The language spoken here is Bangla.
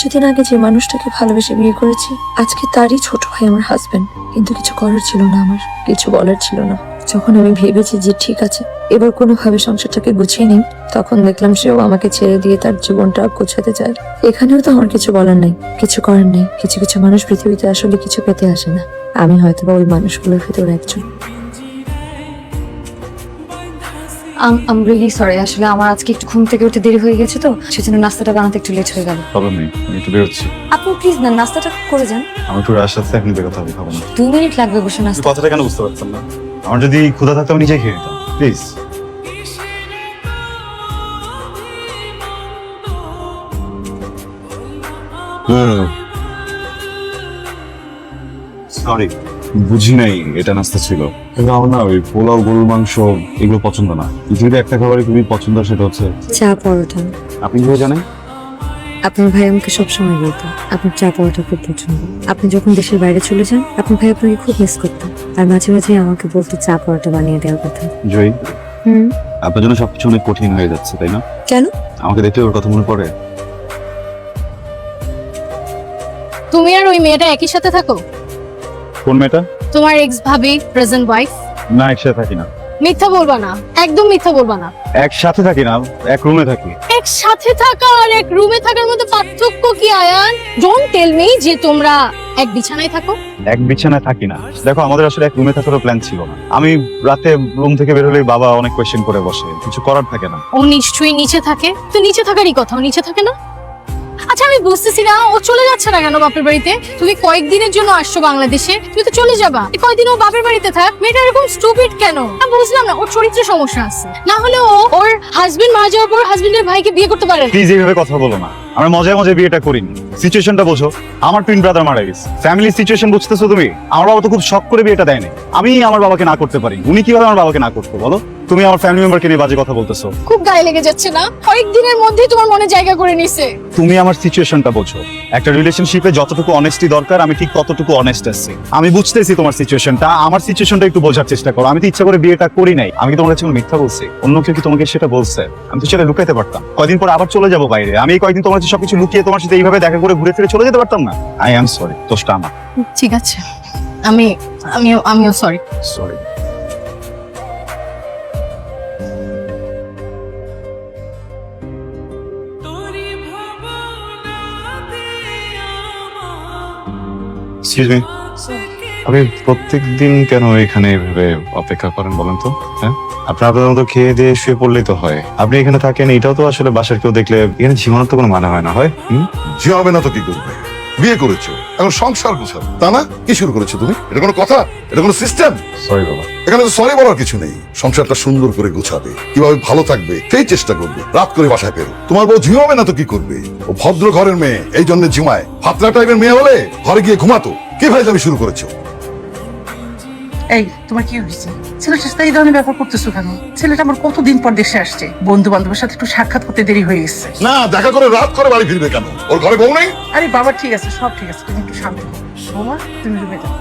কিছুদিন আগে যে মানুষটাকে ভালোবেসে বিয়ে করেছি, আজকে তারই ছোট ভাই আমার হাজবেন্ড। কিন্তু কিছু করার ছিল না, আমার কিছু বলার ছিল না। যখন আমি ভেবেছি যে ঠিক আছে এবার কোনোভাবে সংসারটাকে গুছিয়ে নিই, তখন দেখলাম সেও আমাকে ছেড়ে দিয়ে তার জীবনটা গোছাতে চায়। এখানেও তো আমার কিছু বলার নেই, কিছু করার নেই। কিছু কিছু মানুষ পৃথিবীতে আসলে কিছু পেতে আসে না। আমি হয়তো বা ওই মানুষগুলোর ভিতর একজন। I'm really sorry, আসলে আমার আজকে একটু ঘুম থেকে উঠে দেরি হয়ে গেছে, তো সেজন্য নাস্তাটা বানাতে একটু লেট হয়ে গেল। প্রবলেম নেই, আমি একটু বেরোচ্ছি। আপনি প্লিজ না নাস্তাটা করে যান। আমি একটু রাশ আসতে এখন বেরোতে হবে, খাবো না। 2 মিনিট লাগবে বসে নাস্তা। কথাটা কেন বুঝতে পারছেন না? আমার যদি ক্ষুধা থাকতো আমি নিজেই খেয়ে নিতাম, প্লিজ। সরি, বুঝি নাই এটা নাস্তা ছিল। কিন্তু আমার না ওই পোলাও, গরুর মাংস এগুলো পছন্দ না। পৃথিবীতে একটা খাবারই খুবই পছন্দ, সেটা হচ্ছে চা পরোটা। আপনি কিভাবে জানেন? আপনার ভাই আমাকে সবসময় বলতো আপনার চা পরোটা খুব পছন্দ। আপনি যখন দেশের বাইরে চলে যান, আপনার ভাই আপনাকে খুব মিস করতো, আর মাঝে মাঝে আমাকে বলতো চা পরোটা বানিয়ে দেওয়ার কথা। জয়ী, আপনার জন্য সবকিছু অনেক কঠিন হয়ে যাচ্ছে, তাই না? কেন? আমাকে দেখলে ওর কথা মনে পড়ে। তুমি আর ওই মেয়েটা একই সাথে থাকো? কোন মেয়েটা? তোমার এক্স ভাবি, প্রেজেন্ট ওয়াইফ? না, একসাথে থাকি না। মিথ্যা বলবা না, একদম মিথ্যা বলবা না। একসাথে থাকি না, এক রুমে থাকি। একসাথে থাকা আর এক রুমে থাকার মধ্যে পার্থক্য কি আয়ান? ডোন্ট টেল মি যে তোমরা এক বিছানায় থাকো। এক বিছানায় থাকি না। দেখো, আমাদের আসলে এক রুমে থাকারও প্ল্যান ছিল না। আমি রাতে রুম থেকে বের হলেই বাবা অনেক কোয়েশ্চেন করে বসে, কিছু করার থাকে না। ও নিশ্চয়ই নিচে থাকে, তো নিচে থাকারই কথা, ও নিচে থাকে না? আচ্ছা, আমি বুঝতেছি না ও চলে যাচ্ছে না কেন বাপের বাড়িতে? তুমি কয়েকদিনের জন্য আসছো বাংলাদেশে, তুমি তো চলে যাবা। কয়েকদিন ও বাপের বাড়িতে থাক। মেয়েটা এরকম স্টুপিড কেন? আমি বুঝলাম না, ওর চরিত্রে সমস্যা আছে। না হলে ও ওর হাজবেন্ড মারা যাওয়ার পর হাজবেন্ডের ভাইকে বিয়ে করতে পারে না। প্লিজ এইভাবে কথা বলো না। আমরা মজায় মজায় বিয়েটা করিনি। সিচুয়েশনটা বোঝো। আমার টুইন ব্রাদার মারা গেছে, ফ্যামিলি সিচুয়েশন বুঝতেছো তুমি? আমার বাবা তো খুব শখ করে বিয়েটা দেয়নি। আমি আমার বাবাকে না করতে পারি, উনি কিভাবে আমার বাবাকে না করতে বলো? তুমি আমার ফ্যামিলি মেম্বারকে নিয়ে বাজে কথা বলতেছো। খুব গায়ে লেগে যাচ্ছে না? কয়েকদিনের মধ্যেই তোমার মনে জায়গা করে নিছে। তুমি আমার সিচুয়েশনটা বোঝো। একটা রিলেশনশিপে যতটুকু অনেস্টি দরকার আমি ঠিক ততটুকু অনেস্ট আছি। আমি বুঝতেছি তোমার সিচুয়েশনটা, আমার সিচুয়েশনটা একটু বোঝার চেষ্টা করো। আমি তো ইচ্ছা করে বিয়েটা করি নাই। আমি কি তোমার কাছে মিথ্যা বলছি? অন্য কেউ কি তোমাকে সেটা বলছে? আমি তো সেটা লুকাইতে পারতাম। কয়দিন পর আবার চলে যাবো বাইরে। আমি এই কয়দিন তোমার কাছে সবকিছু লুকিয়ে তোমার সাথে এইভাবে দেখা করে ঘুরে ফিরে চলে যেতে পারতাম না? আই এম সরি, দোষটা আমার। ঠিক আছে, আমিও সরি। সরি। এক্সকিউজ মি, আপনি প্রত্যেকদিন কেন এখানে এভাবে অপেক্ষা করেন বলেন তো? হ্যাঁ, আপনার মতো খেয়ে দিয়ে শুয়ে পড়লেই তো হয়। আপনি এখানে থাকেন, এটাও তো আসলে বাসার কেউ দেখলে এখানে জীবনের তো কোনো মানে হয় না, হয়? জিমাবে না তো কি করবে? বিয়ে করেছো, এখন সংসার গোছাবে, তা না? কি শুরু করেছো তুমি? এটা কোনো কথা? এটা কোনো সিস্টেম? সরি বাবা। এখানে তো সরি বলার কিছু নেই। সংসারটা সুন্দর করে গোছাবে, কিভাবে ভালো থাকবে সেই চেষ্টা করবে। রাত করে বাসায় ফেরো। তোমার বউ ঝিমাবে না তো কি করবে? ও ভদ্র ঘরের মেয়ে, এই জন্য ঝিমায়। ফাতরা টাইপের মেয়ে হলে ঘরে গিয়ে ঘুমাতো। কি ভাই তুমি শুরু করেছো? এই, তোমার কি হয়েছে? ছেলেটার সাথে এই ধরনের ব্যাপার করতেছো কেন? ছেলেটা আমার কতদিন পর দেশে আসছে, বন্ধু বান্ধবের সাথে একটু সাক্ষাৎ করতে দেরি হয়ে গেছে। না, দেখা করে রাত করে বাড়ি ফিরবে কেন? ওর ঘরে বউ নেই? আরে বাবা, ঠিক আছে, সব ঠিক আছে, তুমি একটু শান্ত হও। বাবা, তুমি রুমে যাও।